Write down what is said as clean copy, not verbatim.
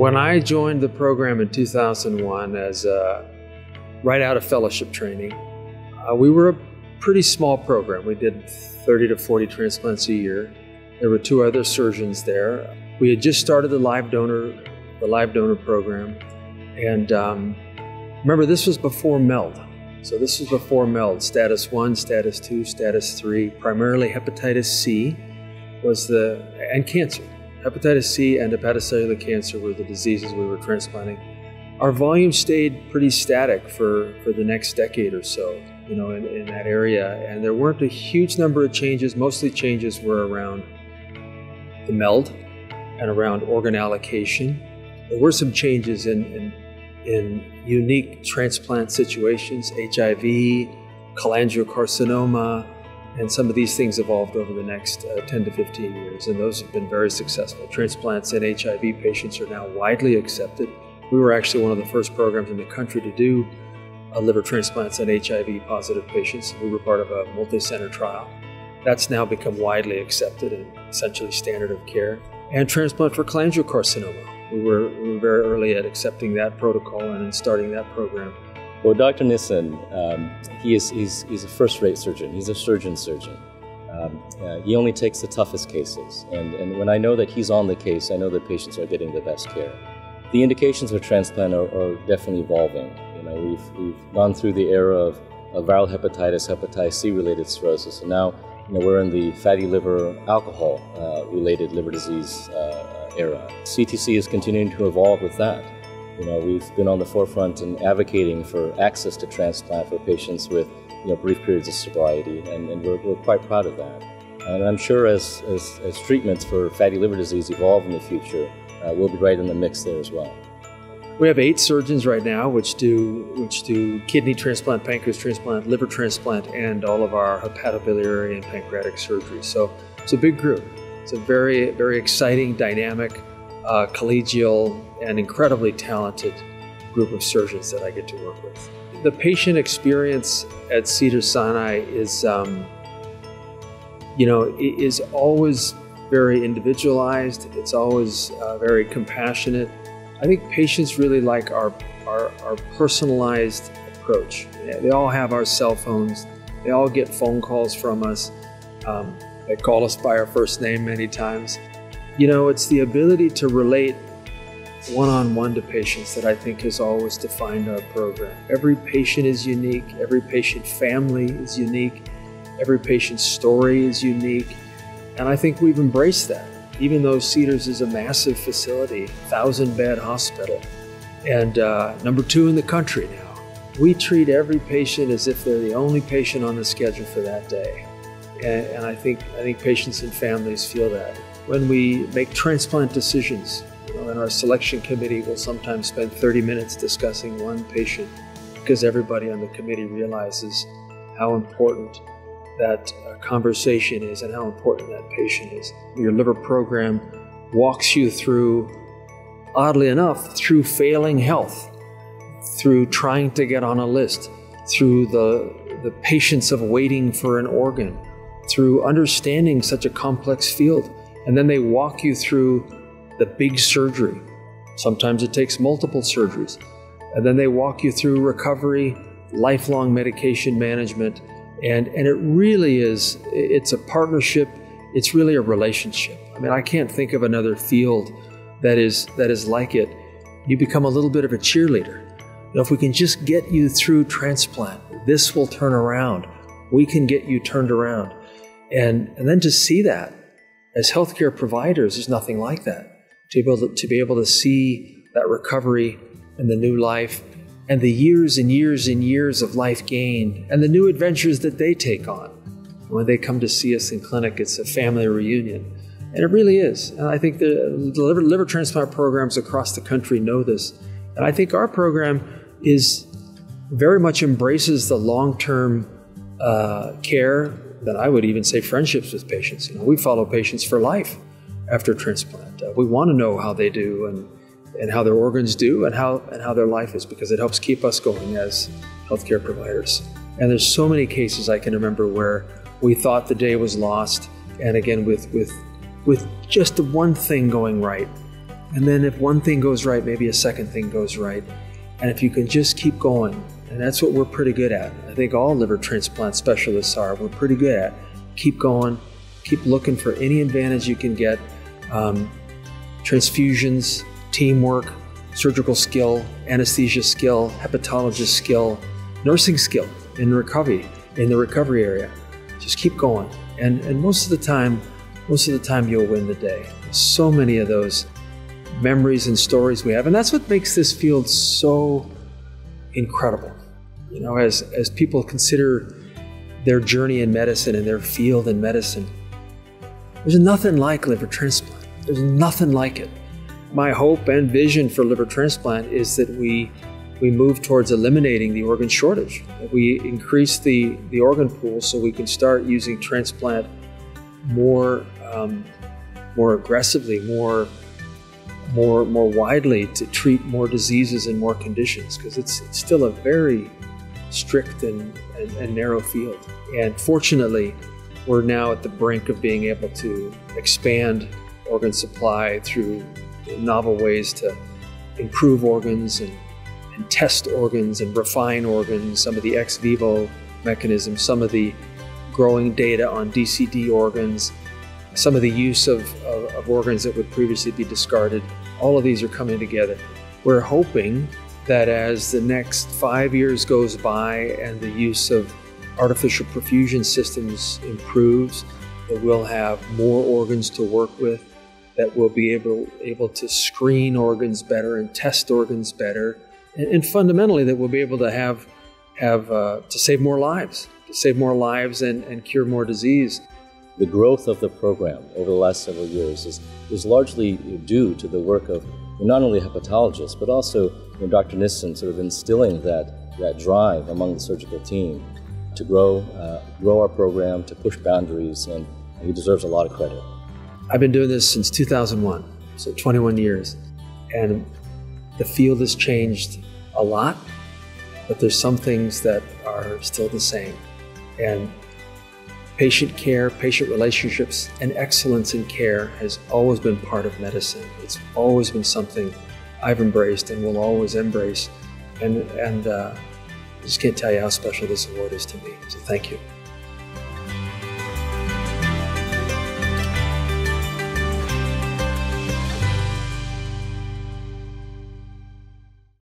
When I joined the program in 2001 as right out of fellowship training, we were a pretty small program. We did 30 to 40 transplants a year. There were 2 other surgeons there. We had just started the live donor program. And remember, this was before MELD. So this was before MELD, status 1, status 2, status 3, primarily hepatitis C and cancer. Hepatitis C and hepatocellular cancer were the diseases we were transplanting. Our volume stayed pretty static for the next decade or so, in that area. And there weren't a huge number of changes. Mostly changes were around the MELD and around organ allocation. There were some changes in unique transplant situations, HIV, cholangiocarcinoma, and some of these things evolved over the next 10 to 15 years, and those have been very successful. Transplants in HIV patients are now widely accepted. We were actually one of the first programs in the country to do liver transplants in HIV-positive patients. We were part of a multi-center trial. That's now become widely accepted and essentially standard of care. And transplant for cholangiocarcinoma. We were very early at accepting that protocol and in starting that program. Well, Dr. Nissen, he's a first-rate surgeon. He's a surgeon. He only takes the toughest cases. And when I know that he's on the case, I know that patients are getting the best care. The indications for transplant are definitely evolving. We've gone through the era of viral hepatitis C-related cirrhosis, and now we're in the fatty liver alcohol related liver disease era. CTC is continuing to evolve with that. We've been on the forefront in advocating for access to transplant for patients with brief periods of sobriety, and we're quite proud of that. And I'm sure as treatments for fatty liver disease evolve in the future, we'll be right in the mix there as well. We have 8 surgeons right now which do kidney transplant, pancreas transplant, liver transplant, and all of our hepatobiliary and pancreatic surgery. So it's a big group. It's a very, very exciting, dynamic, collegial, and incredibly talented group of surgeons that I get to work with. The patient experience at Cedars-Sinai is always very individualized. It's always very compassionate. I think patients really like our personalized approach. They all have our cell phones. They all get phone calls from us. They call us by our first name many times. It's the ability to relate one-on-one to patients that I think has always defined our program. Every patient is unique. Every patient family is unique. Every patient's story is unique. And I think we've embraced that. Even though Cedars is a massive facility, 1,000-bed hospital, and number 2 in the country now, we treat every patient as if they're the only patient on the schedule for that day. And I think patients and families feel that. When we make transplant decisions, and our selection committee will sometimes spend 30 minutes discussing one patient because everybody on the committee realizes how important that conversation is and how important that patient is. Your liver program walks you through, oddly enough, through failing health, through trying to get on a list, through the patience of waiting for an organ, through understanding such a complex field. And then they walk you through the big surgery. Sometimes it takes multiple surgeries. And then they walk you through recovery, lifelong medication management, and it really is, it's a partnership, it's really a relationship. I mean, I can't think of another field that is like it. You become a little bit of a cheerleader. If we can just get you through transplant, this will turn around. We can get you turned around. And then to see that as healthcare providers, there's nothing like that. To be able to see that recovery and the new life and the years and years and years of life gained and the new adventures that they take on. When they come to see us in clinic, it's a family reunion. And it really is. And I think the liver transplant programs across the country know this. And I think our program very much embraces the long-term care, that I would even say friendships with patients. We follow patients for life after transplant. We want to know how they do and how their organs do and how their life is, because it helps keep us going as healthcare providers. And there's so many cases I can remember where we thought the day was lost, and again with just the one thing going right, And then if one thing goes right, maybe a second thing goes right. And if you can just keep going, and that's what we're pretty good at. I think all liver transplant specialists are. We're pretty good at keep going, keep looking for any advantage you can get. Transfusions, teamwork, surgical skill, anesthesia skill, hepatologist skill, nursing skill in the recovery area. Just keep going. And most of the time you'll win the day. So many of those memories and stories we have. And that's what makes this field so incredible. You know, as people consider their journey in medicine and their field in medicine, there's nothing like liver transplant. There's nothing like it. My hope and vision for liver transplant is that we move towards eliminating the organ shortage. That we increase the organ pool so we can start using transplant more aggressively, more widely to treat more diseases and more conditions, because it's still a very strict and narrow field. And fortunately, we're now at the brink of being able to expand organ supply through novel ways to improve organs and test organs and refine organs, some of the ex vivo mechanisms, some of the growing data on DCD organs, some of the use of organs that would previously be discarded. All of these are coming together. We're hoping that as the next 5 years goes by and the use of artificial perfusion systems improves, that we'll have more organs to work with, that we'll be able to screen organs better and test organs better, and fundamentally that we'll be able to have to save more lives, and cure more disease. The growth of the program over the last several years is largely due to the work of not only hepatologists, but also Dr. Nissen sort of instilling that drive among the surgical team to grow our program, to push boundaries, and he deserves a lot of credit. I've been doing this since 2001, so 21 years, and the field has changed a lot, but there's some things that are still the same. And patient care, patient relationships, and excellence in care has always been part of medicine. It's always been something I've embraced and will always embrace. And I just can't tell you how special this award is to me. So thank you.